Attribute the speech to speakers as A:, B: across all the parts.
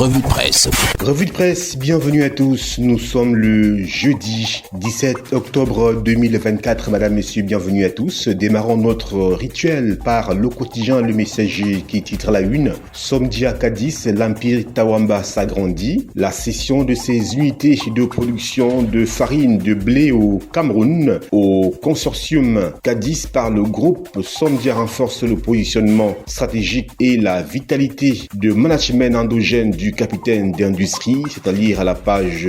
A: revue de presse.
B: Revue de presse, bienvenue à tous. Nous sommes le jeudi 17 octobre 2024. Madame, messieurs, bienvenue à tous. Démarrons notre rituel par le quotidien Le Messager qui titre la une. Samedi à Cadiz, l'empire Tawamba s'agrandit. La cession de ses unités de production de farine de blé au Cameroun au consortium Cadiz par le groupe Somdia renforce le positionnement stratégique et la vitalité de management endogène du capitaine d'industrie, c'est-à-dire à la page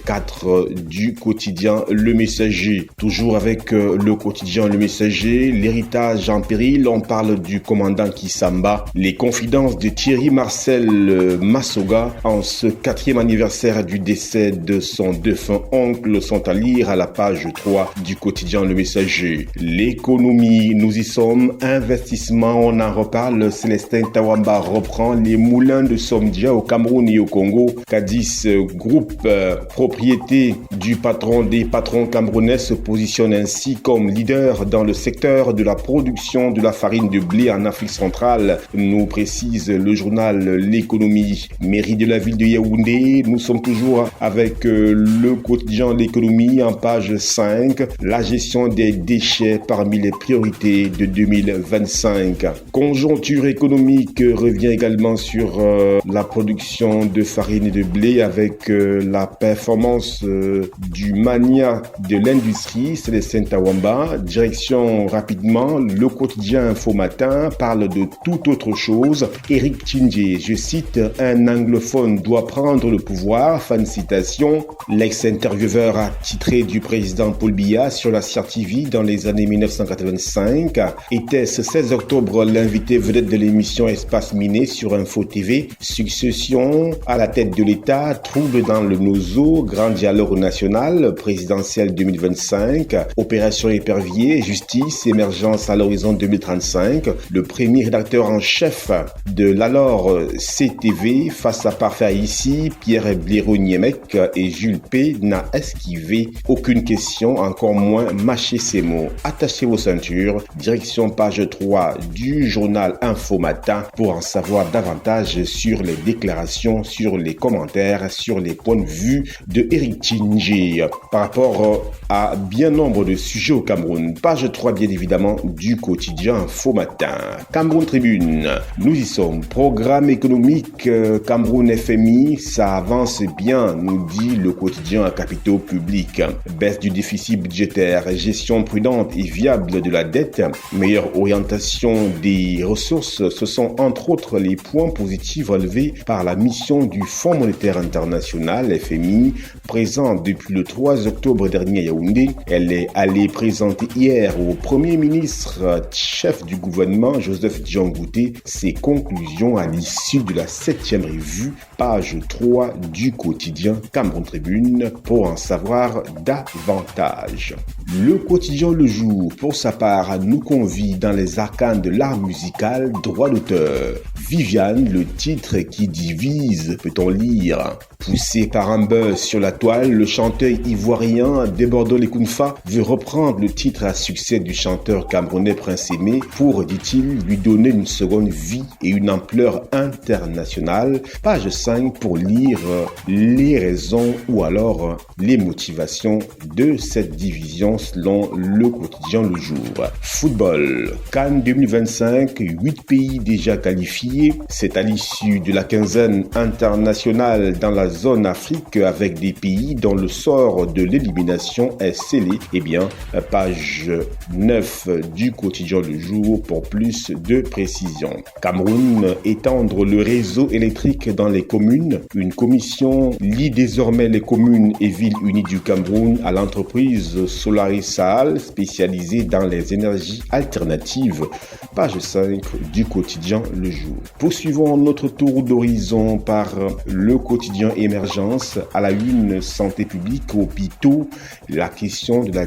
B: 4 du quotidien Le Messager. Toujours avec le quotidien Le Messager, l'héritage en péril, on parle du commandant Kissamba, les confidences de Thierry Marcel Massoga en ce 4e anniversaire du décès de son défunt oncle sont à lire à la page 3 du quotidien Le Messager. L'économie, nous y sommes, investissement, on en reparle, Célestin Tawamba reprend les moulins de Somdia au Cameroun et au Congo. Cadiz Group, propriété du patron des patrons camerounais, se positionne ainsi comme leader dans le secteur de la production de la farine de blé en Afrique centrale, nous précise le journal L'économie. Mairie de la ville de Yaoundé, nous sommes toujours avec le quotidien L'économie en page 5, la gestion des déchets parmi les priorités de 2025. Conjoncture économique revient également sur la production de farine et de blé avec la performance du mania de l'industrie, Célestin Tawamba. Direction rapidement, le quotidien Info Matin parle de toute autre chose. Éric Tchindjé, je cite, un anglophone doit prendre le pouvoir, fin de citation. L'ex-intervieweur a titré du président Paul Biya sur la CRTV dans les années 1985. Était ce 16 octobre l'invité vedette de l'émission Espace Miné sur Info TV. Succession à la tête de l'État, trouble dans le Nozo, grand dialogue national, présidentiel 2025, opération épervier, justice, émergence à l'horizon 2035. Le premier rédacteur en chef de l'alors CTV face à Parfait ici, Pierre Blaireau-Niemek et Jules P. n'a esquivé aucune question, encore moins mâché ses mots. Attachez vos ceintures, direction page 3 du journal Info Matin pour en savoir davantage sur les déclarations, sur les commentaires, sur les points de vue de Éric Tchindjé par rapport à bien nombre de sujets au Cameroun. Page 3 bien évidemment du quotidien Info Matin. Cameroun Tribune, nous y sommes. Programme économique Cameroun FMI, ça avance bien, nous dit le quotidien à capitaux publics. Baisse du déficit budgétaire, gestion prudente et viable de la dette, meilleure orientation des ressources, ce sont entre autres les points positifs relevés par la mission du Fonds monétaire international, FMI, présente depuis le 3 octobre dernier à Yaoundé. Elle est allée présenter hier au Premier ministre, chef du gouvernement, Joseph Diangouté, ses conclusions à l'issue de la 7e revue, page 3 du quotidien Cameroun Tribune, pour en savoir davantage. Le quotidien Le Jour, pour sa part, nous convie dans les arcanes de l'art musical, droit d'auteur. Viviane, le titre qui divise, peut-on lire. Poussé par un buzz sur la toile, le chanteur ivoirien Débordant les Kounfa veut reprendre le titre à succès du chanteur camerounais Prince Aimé pour, dit-il, lui donner une seconde vie et une ampleur internationale. Page 5 pour lire les raisons ou alors les motivations de cette division selon le quotidien Le Jour. Football, CAN 2025, 8 pays déjà qualifiés. C'est à l'issue de la quinzaine internationale dans la zone Afrique avec des pays dont le sort de l'élimination est scellé. Eh bien, page 9 du quotidien Le Jour pour plus de précision. Cameroun, étendre le réseau électrique dans les communes. Une commission lie désormais les communes et villes unies du Cameroun à l'entreprise Solaris Sahel spécialisée dans les énergies alternatives. Page 5 du quotidien Le Jour. Poursuivons notre tour d'horizon par le quotidien Émergence à la une santé publique, hôpitaux, la question de la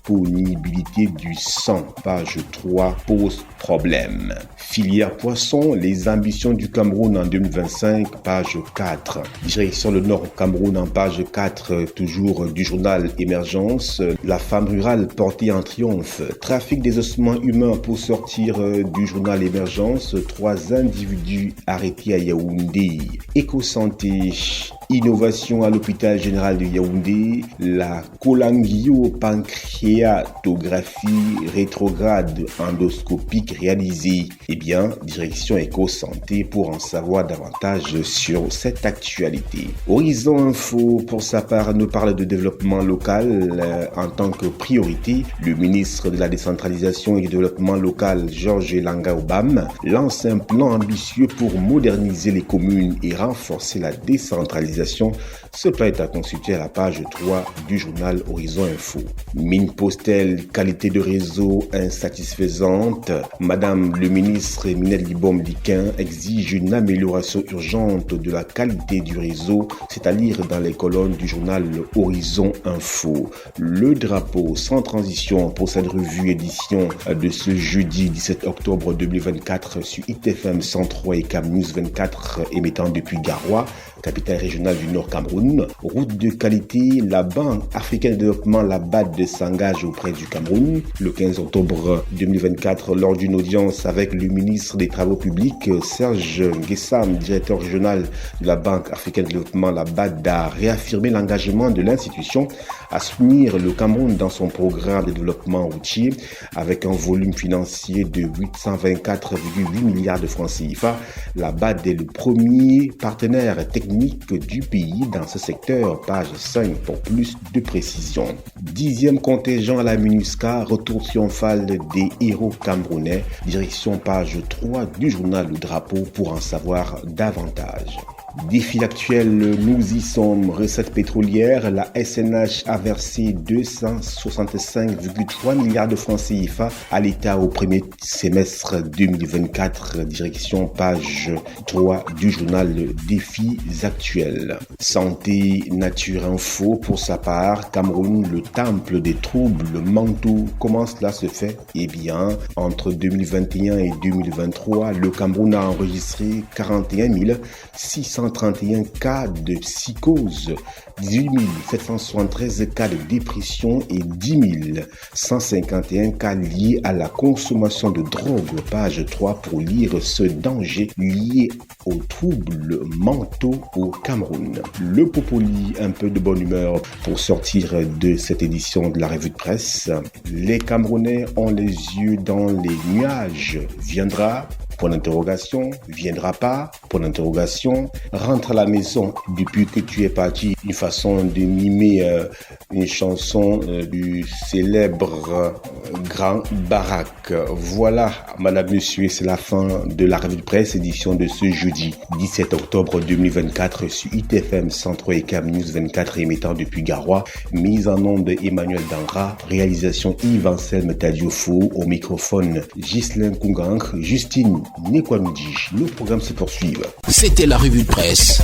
B: disponibilité du sang, page 3, pose problème. Filière poisson, les ambitions du Cameroun en 2025, page 4. Direction le Nord Cameroun en page 4, toujours du journal Émergence. La femme rurale portée en triomphe. Trafic des ossements humains pour sortir du journal Émergence. 3 individus arrêtés à Yaoundé. Éco-santé. Innovation à l'hôpital général de Yaoundé, la cholangiopancréatographie rétrograde endoscopique réalisée. Eh bien, direction Éco-Santé pour en savoir davantage sur cette actualité. Horizon Info, pour sa part, nous parle de développement local en tant que priorité. Le ministre de la décentralisation et du développement local, Georges Elanga Obam, lance un plan ambitieux pour moderniser les communes et renforcer la décentralisation. Ce plan est à consulter à la page 3 du journal Horizon Info. Mine Postel, qualité de réseau insatisfaisante. Madame le ministre Minette Libom-Liquin exige une amélioration urgente de la qualité du réseau, c'est à lire dans les colonnes du journal Horizon Info. Le drapeau sans transition pour cette revue édition de ce jeudi 17 octobre 2024 sur ITFM 103 et Cam News 24 émettant depuis Garoua, capitale régionale du Nord Cameroun. Route de qualité, la Banque africaine de développement, la BAD, s'engage auprès du Cameroun. Le 15 octobre 2024, lors d'une audience avec le ministre des Travaux publics, Serge Nguessam, directeur régional de la Banque africaine de développement, la BAD, a réaffirmé l'engagement de l'institution à soutenir le Cameroun dans son programme de développement routier avec un volume financier de 824,8 milliards de francs CFA. La BAD est le premier partenaire technique du pays dans ce secteur, page 5 pour plus de précision. 10e contingent à la MINUSCA, retour triomphal des héros camerounais, direction page 3 du journal Le Drapeau pour en savoir davantage. Défi actuel, nous y sommes. Recettes pétrolières, la SNH a versé 265,3 milliards de francs CFA à l'État au premier semestre 2024. Direction page 3 du journal Défis actuels. Santé, nature info pour sa part. Cameroun, le temple des troubles mentaux. Comment cela se fait? Eh bien, entre 2021 et 2023, le Cameroun a enregistré 41 631 cas de psychose, 18 773 cas de dépression et 10 151 cas liés à la consommation de drogue. Page 3 pour lire ce danger lié aux troubles mentaux au Cameroun. Le Popoli, un peu de bonne humeur pour sortir de cette édition de la revue de presse. Les Camerounais ont les yeux dans les nuages. Viendra? Point d'interrogation. Viendra pas? Point d'interrogation. Rentre à la maison depuis que tu es parti. Une façon de mimer une chanson du célèbre Grand Barak. Voilà, madame, monsieur, c'est la fin de la revue de presse, édition de ce jeudi 17 octobre 2024 sur ITFM 103 et Cam News 24 émettant depuis Garoua. Mise en onde Emmanuel Danra. Réalisation Yves Anselme Tadiofo. Au microphone Ghislain Koungang. Justine Nekwanouji. Nos programmes se poursuivent.
A: C'était la revue de presse.